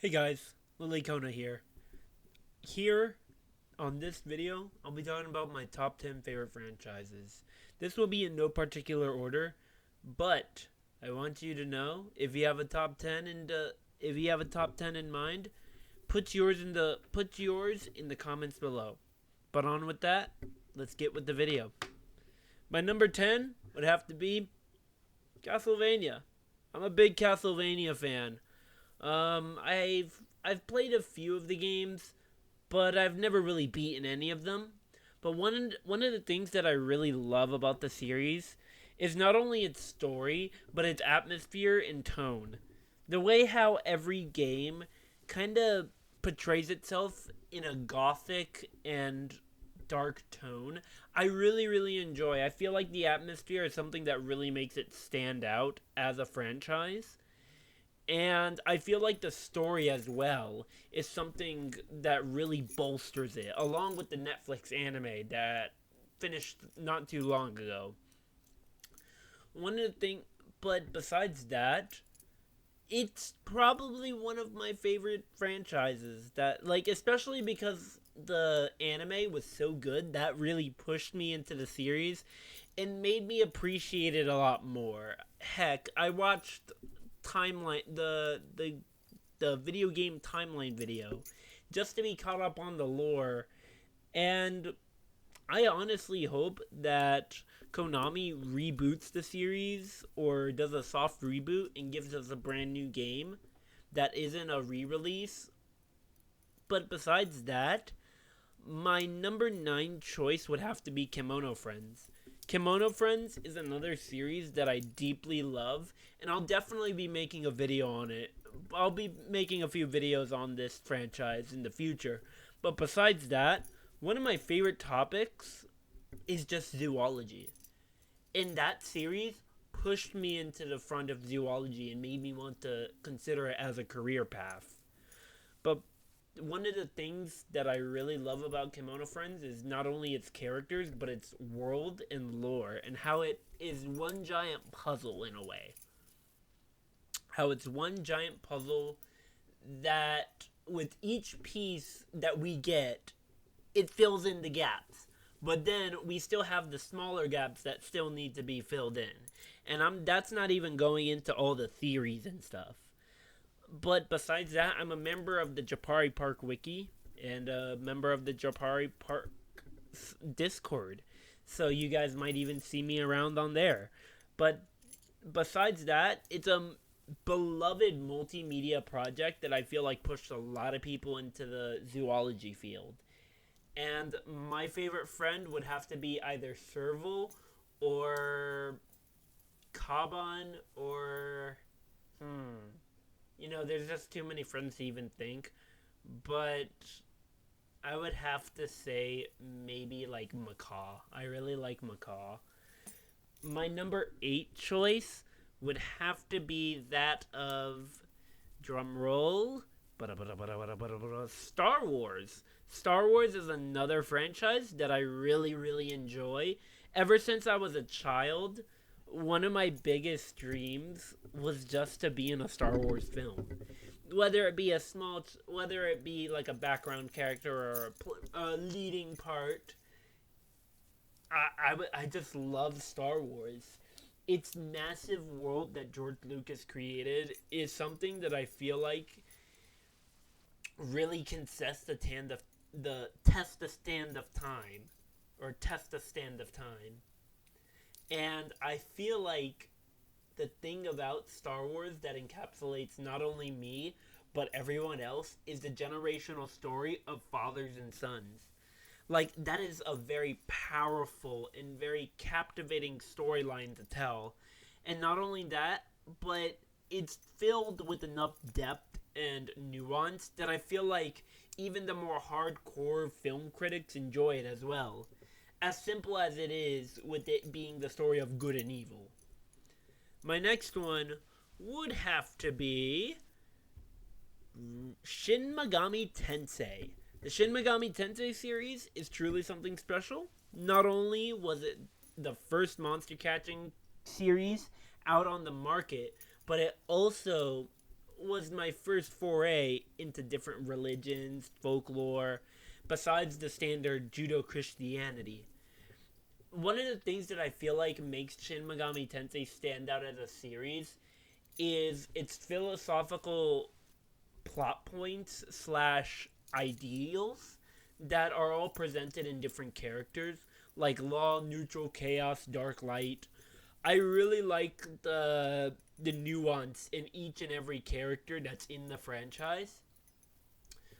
Hey guys, Lilikona here. Here on this video, I'll be talking about my top 10 favorite franchises. This will be in no particular order, but I want you to know if you have a top 10 in mind, put yours in the comments below. But on with that, let's get with the video. My number 10 would have to be Castlevania. I'm a big Castlevania fan. I've played a few of the games, but I've never really beaten any of them. But one of the things that I really love about the series is not only its story, but its atmosphere and tone. The way how every game kind of portrays itself in a gothic and dark tone, I really enjoy. I feel like the atmosphere is something that really makes it stand out as a franchise. And I feel like the story as well is something that really bolsters it, along with the Netflix anime that finished not too long ago. One of the things, but besides that, it's probably one of my favorite franchises that, like, especially because the anime was so good, that really pushed me into the series and made me appreciate it a lot more. Heck, I watched timeline the video game timeline video just to be caught up on the lore, and I honestly hope that Konami reboots the series or does a soft reboot and gives us a brand new game that isn't a re-release. But besides that, my number 9 choice would have to be Kemono Friends. Kemono Friends is another series that I deeply love, and I'll definitely be making a video on it. I'll be making a few videos on this franchise in the future. But besides that, one of my favorite topics is just zoology. And that series pushed me into the front of zoology and made me want to consider it as a career path. But one of the things that I really love about Kemono Friends is not only its characters, but its world and lore, and how it is one giant puzzle in a way. How it's one giant puzzle that, with each piece that we get, it fills in the gaps. But then we still have the smaller gaps that still need to be filled in. And that's not even going into all the theories and stuff. But besides that, I'm a member of the Japari Park Wiki and a member of the Japari Park Discord. So you guys might even see me around on there. But besides that, it's a beloved multimedia project that I feel like pushed a lot of people into the zoology field. And my favorite friend would have to be either Serval or Kaban or there's just too many friends to even think. But I would have to say maybe like Macaw. I really like Macaw. My number 8 choice would have to be that of, drum roll, Star Wars. Star Wars is another franchise that I really enjoy. Ever since I was a child, one of my biggest dreams was just to be in a Star Wars film. Whether it be like a background character or a leading part, I just love Star Wars. Its massive world that George Lucas created is something that I feel like really can test the stand of time, or test the stand of time. And I feel like the thing about Star Wars that encapsulates not only me, but everyone else, is the generational story of fathers and sons. Like, that is a very powerful and very captivating storyline to tell. And not only that, but it's filled with enough depth and nuance that I feel like even the more hardcore film critics enjoy it as well. As simple as it is, with it being the story of good and evil. My next one would have to be Shin Megami Tensei. The Shin Megami Tensei series is truly something special. Not only was it the first monster catching series out on the market, but it also was my first foray into different religions, folklore, besides the standard Judo Christianity. One of the things that I feel like makes Shin Megami Tensei stand out as a series is its philosophical plot points slash ideals that are all presented in different characters, like law, neutral, chaos, dark, light. I really like the nuance in each and every character that's in the franchise.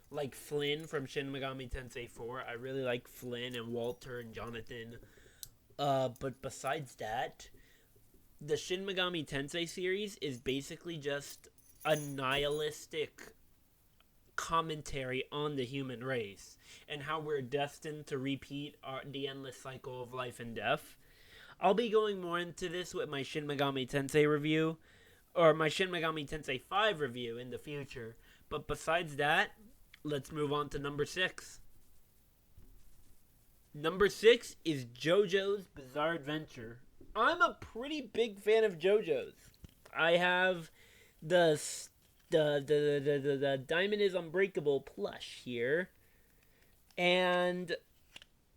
Like Flynn from Shin Megami Tensei 4. I really like Flynn and Walter and Jonathan. But besides that, the Shin Megami Tensei series is basically just a nihilistic commentary on the human race and how we're destined to repeat the endless cycle of life and death. I'll be going more into this with my Shin Megami Tensei review, or my Shin Megami Tensei 5 review in the future. But besides that, let's move on to number 6. Number 6 is JoJo's Bizarre Adventure. I'm a pretty big fan of JoJo's. I have the Diamond is Unbreakable plush here. And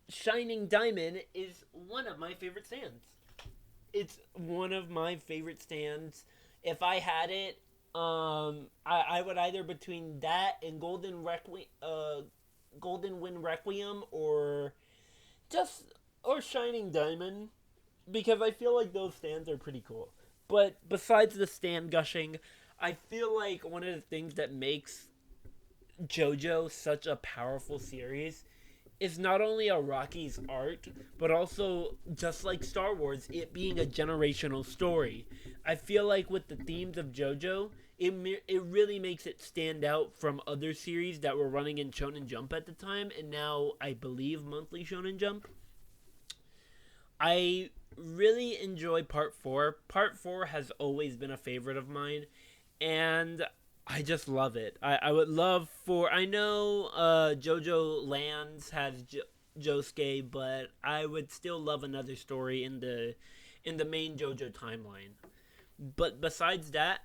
Shining Diamond is one of my favorite stands. It's one of my favorite stands. If I had it, I would either between that and Golden Wind Requiem or Shining Diamond, because I feel like those stands are pretty cool. But besides the stand gushing, I feel like one of the things that makes JoJo such a powerful series is not only Araki's art, but also, just like Star Wars, it being a generational story. I feel like with the themes of JoJo, it really makes it stand out from other series that were running in Shonen Jump at the time, and now I believe Monthly Shonen Jump. I really enjoy Part 4. Part 4 has always been a favorite of mine, and I just love it. I would love for... I know JoJo Lands has Josuke, but I would still love another story in the main JoJo timeline. But besides that,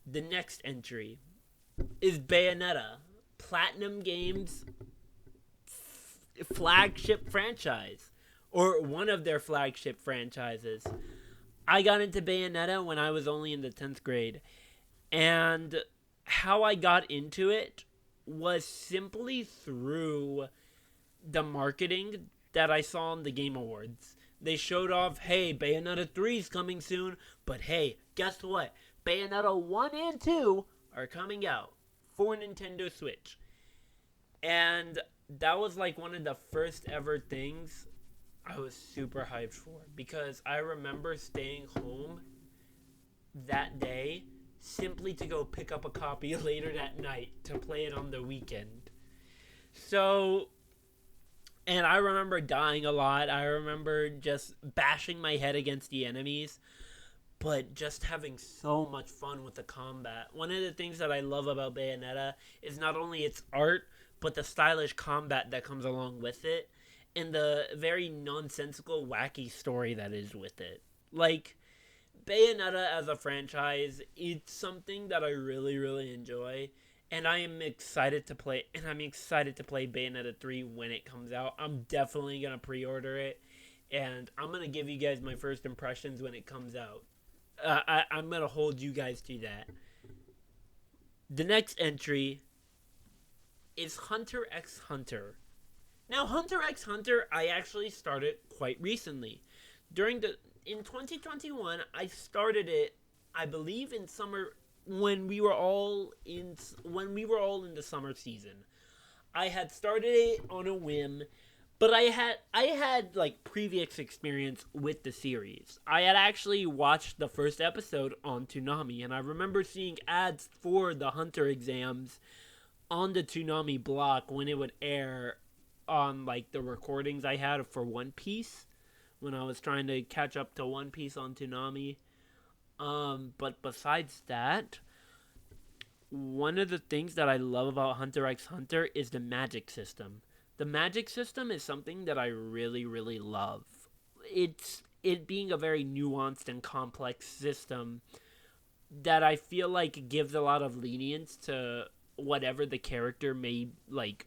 the next entry is Bayonetta, Platinum Games' flagship franchise, or one of their flagship franchises. I got into Bayonetta when I was only in the 10th grade. And how I got into it was simply through the marketing that I saw on the Game Awards. They showed off, hey, Bayonetta 3 is coming soon, but hey, guess what? Bayonetta 1 and 2 are coming out for Nintendo Switch. And that was like one of the first ever things I was super hyped for, because I remember staying home that day simply to go pick up a copy later that night to play it on the weekend. So, and I remember dying a lot. I remember just bashing my head against the enemies, but just having so much fun with the combat. One of the things that I love about Bayonetta is not only its art, but the stylish combat that comes along with it, and the very nonsensical, wacky story that is with it. Like, Bayonetta as a franchise, it's something that I really, really enjoy, and I am excited to play. And I'm excited to play Bayonetta 3 when it comes out. I'm definitely gonna pre-order it, and I'm gonna give you guys my first impressions when it comes out. I'm gonna hold you guys to that. The next entry is Hunter x Hunter. Now, Hunter x Hunter, I actually started quite recently. In 2021, I started it, I believe, in summer, when we were all in the summer season. I had started it on a whim, but I had like previous experience with the series. I had actually watched the first episode on Toonami, and I remember seeing ads for the Hunter exams on the Toonami block when it would air on like the recordings I had for One Piece, when I was trying to catch up to One Piece on Toonami. But besides that, one of the things that I love about Hunter x Hunter is the magic system. The magic system is something that I really, really love. It being a very nuanced and complex system that I feel like gives a lot of lenience to whatever the character may like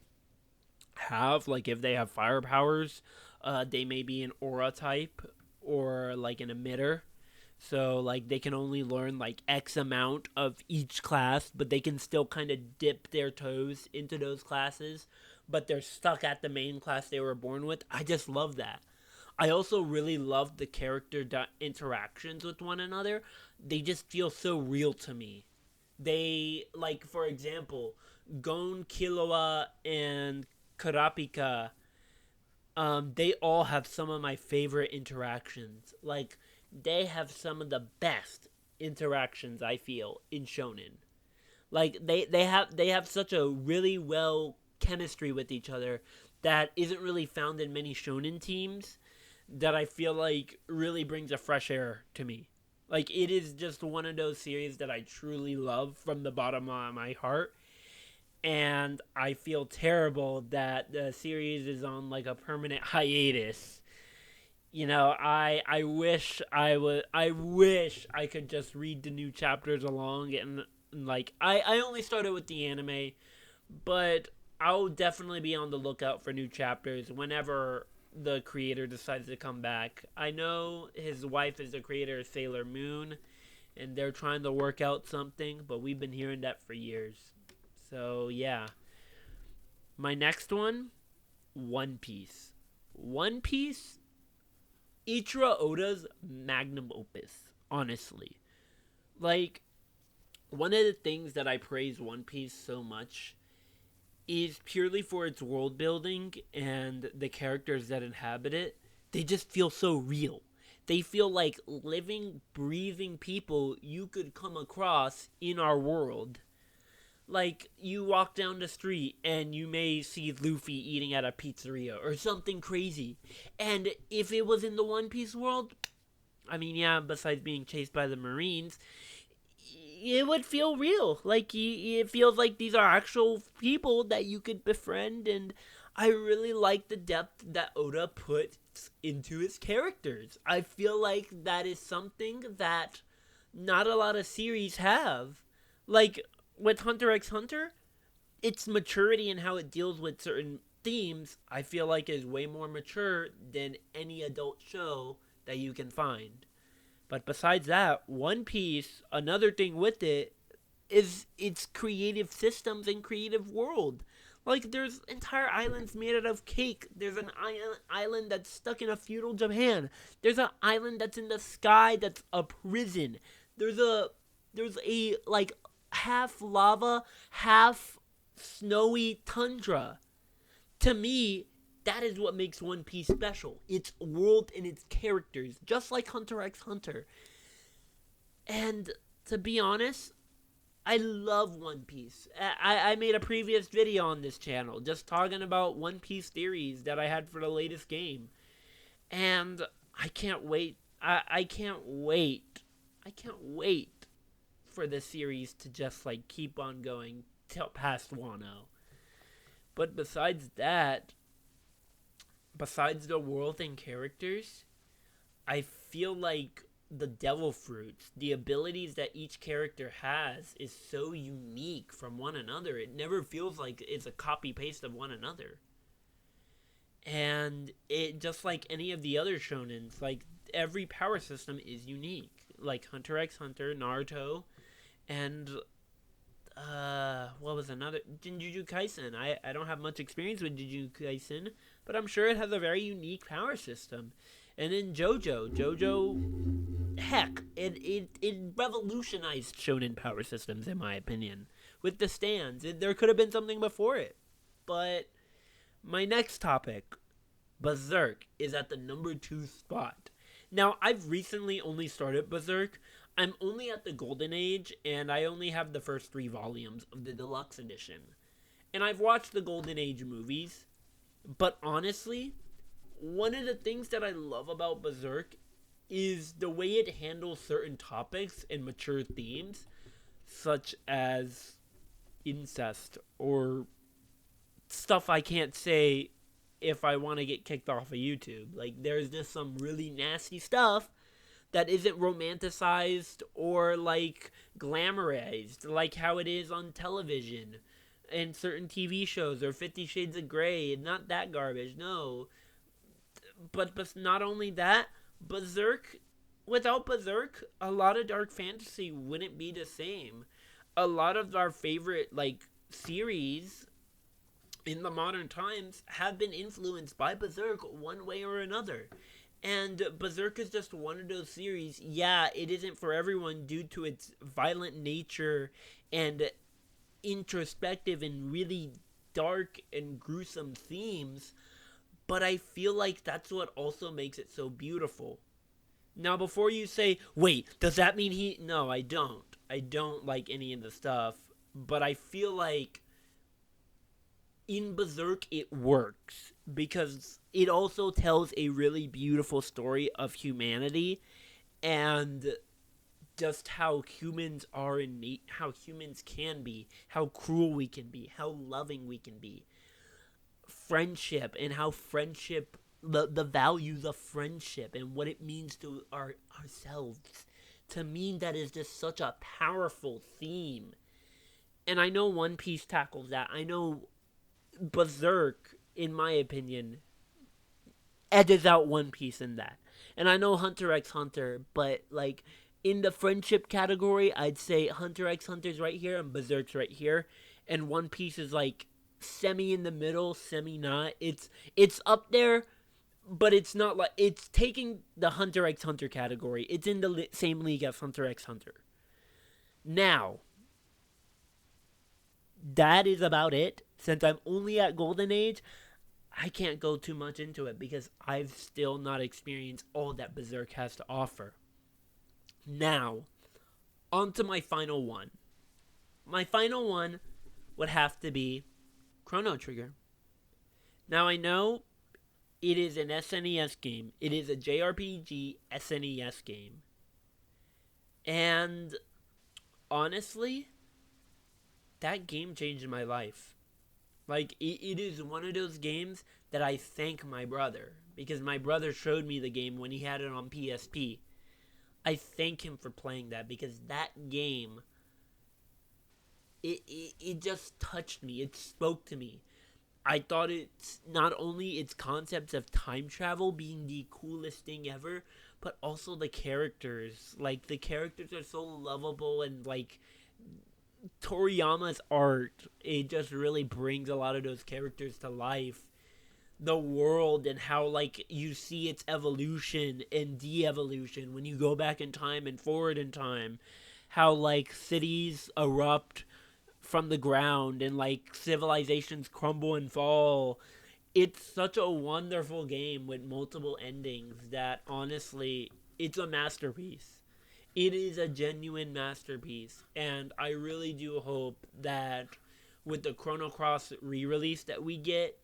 have. Like if they have fire powers, they may be an aura type or like an emitter. So like they can only learn like X amount of each class, but they can still kind of dip their toes into those classes, but they're stuck at the main class they were born with. I just love that. I also really love the character interactions with one another. They just feel so real to me. They, like, for example, Gon, Killua, and Kurapika, they all have some of my favorite interactions. Like, they have some of the best interactions I feel in shonen. Like they have such a really well chemistry with each other that isn't really found in many shonen teams, that I feel like really brings a fresh air to me. Like it is just one of those series that I truly love from the bottom of my heart, and I feel terrible that the series is on like a permanent hiatus. I wish I could just read the new chapters along, and like I only started with the anime, but I'll definitely be on the lookout for new chapters whenever the creator decides to come back. I know his wife is the creator of Sailor Moon, and they're trying to work out something, but we've been hearing that for years. So, yeah. My next one, One Piece. One Piece, Ichiro Oda's magnum opus, honestly. Like, one of the things that I praise One Piece so much is purely for its world building and the characters that inhabit it. They just feel so real. They feel like living, breathing people you could come across in our world. Like, you walk down the street and you may see Luffy eating at a pizzeria or something crazy. And if it was in the One Piece world, I mean, yeah, besides being chased by the Marines, it would feel real. Like it feels like these are actual people that you could befriend, and I really like the depth that Oda puts into his characters. I feel like that is something that not a lot of series have. Like with Hunter x Hunter, its maturity and how it deals with certain themes, I feel like is way more mature than any adult show that you can find. But besides that, One Piece, another thing with it is its creative systems and creative world. Like, there's entire islands made out of cake. There's an island that's stuck in a feudal Japan. There's an island that's in the sky that's a prison. There's a like half lava, half snowy tundra. To me, that is what makes One Piece special. Its world and its characters, just like Hunter x Hunter. And to be honest, I love One Piece. I made a previous video on this channel just talking about One Piece theories that I had for the latest game. And I can't wait. I can't wait. I can't wait for the series to just like keep on going till past Wano. But besides the world and characters, I feel like the devil fruits, the abilities that each character has, is so unique from one another. It never feels like it's a copy paste of one another. And it just like any of the other shonens, like every power system is unique. Like Hunter x Hunter, Naruto, and what was another? Jujutsu Kaisen. I don't have much experience with Jujutsu Kaisen, but I'm sure it has a very unique power system. And then JoJo, heck, it revolutionized shonen power systems in my opinion. With the stands, there could have been something before it. But my next topic, Berserk, is at the number 2 spot. Now, I've recently only started Berserk. I'm only at the Golden Age, and I only have the first 3 volumes of the deluxe edition. And I've watched the Golden Age movies, but honestly, one of the things that I love about Berserk is the way it handles certain topics and mature themes, such as incest or stuff I can't say if I want to get kicked off of YouTube. Like, there's just some really nasty stuff that isn't romanticized or like glamorized like how it is on television and certain TV shows or 50 Shades of Grey. Not that garbage, no. But not only that, Berserk, without Berserk, a lot of dark fantasy wouldn't be the same. A lot of our favorite like series in the modern times have been influenced by Berserk one way or another. And Berserk is just one of those series. Yeah, it isn't for everyone due to its violent nature and introspective and really dark and gruesome themes, but I feel like that's what also makes it so beautiful. Now, before you say, wait, does that mean he. No, I don't. I don't like any of the stuff, but I feel like in Berserk it works because it also tells a really beautiful story of humanity and just how humans are innate, how humans can be, how cruel we can be, how loving we can be. Friendship and how friendship, the values of friendship and what it means to ourselves. To me, that is just such a powerful theme. And I know One Piece tackles that. I know Berserk, in my opinion, edges out One Piece in that. And I know Hunter x Hunter, but like in the friendship category, I'd say Hunter x Hunter's right here and Berserk's right here, and One Piece is like semi in the middle, semi not. It's up there, but it's not like it's taking the Hunter x Hunter category. It's in the same league as Hunter x Hunter. Now, that is about it. Since I'm only at Golden Age, I can't go too much into it because I've still not experienced all that Berserk has to offer. Now, on to my final one. My final one would have to be Chrono Trigger. Now, I know it is an SNES game. It is a JRPG SNES game. And honestly, that game changed my life. Like, it is one of those games that I thank my brother. Because my brother showed me the game when he had it on PSP. I thank him for playing that. Because that game, it just touched me. It spoke to me. I thought it's not only its concepts of time travel being the coolest thing ever, but also the characters. Like, the characters are so lovable and, like, Toriyama's art, it just really brings a lot of those characters to life. The world and how like you see its evolution and de-evolution when you go back in time and forward in time. How like cities erupt from the ground and like civilizations crumble and fall. It's such a wonderful game with multiple endings that honestly, it's a masterpiece. It is a genuine masterpiece, and I really do hope that with the Chrono Cross re-release that we get,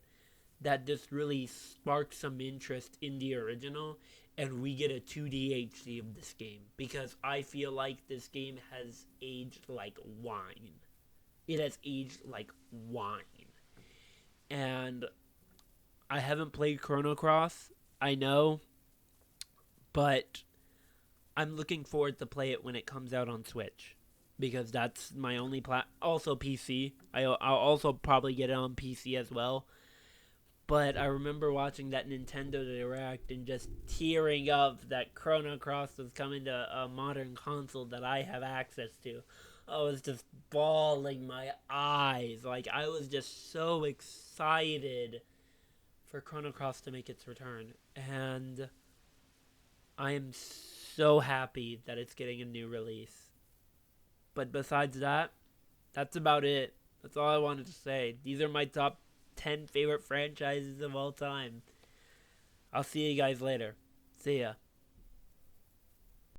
that this really sparks some interest in the original, and we get a 2D HD of this game, because I feel like this game has aged like wine. It has aged like wine. And I haven't played Chrono Cross, I know, but I'm looking forward to play it when it comes out on Switch, because that's my only also PC. I'll also probably get it on PC as well. But I remember watching that Nintendo Direct and just tearing up that Chrono Cross was coming to a modern console that I have access to. I was just bawling my eyes. Like, I was just so excited for Chrono Cross to make its return. And I am so happy that it's getting a new release. But besides that, that's about it. That's all I wanted to say. These are my top 10 favorite franchises of all time. I'll see you guys later. See ya.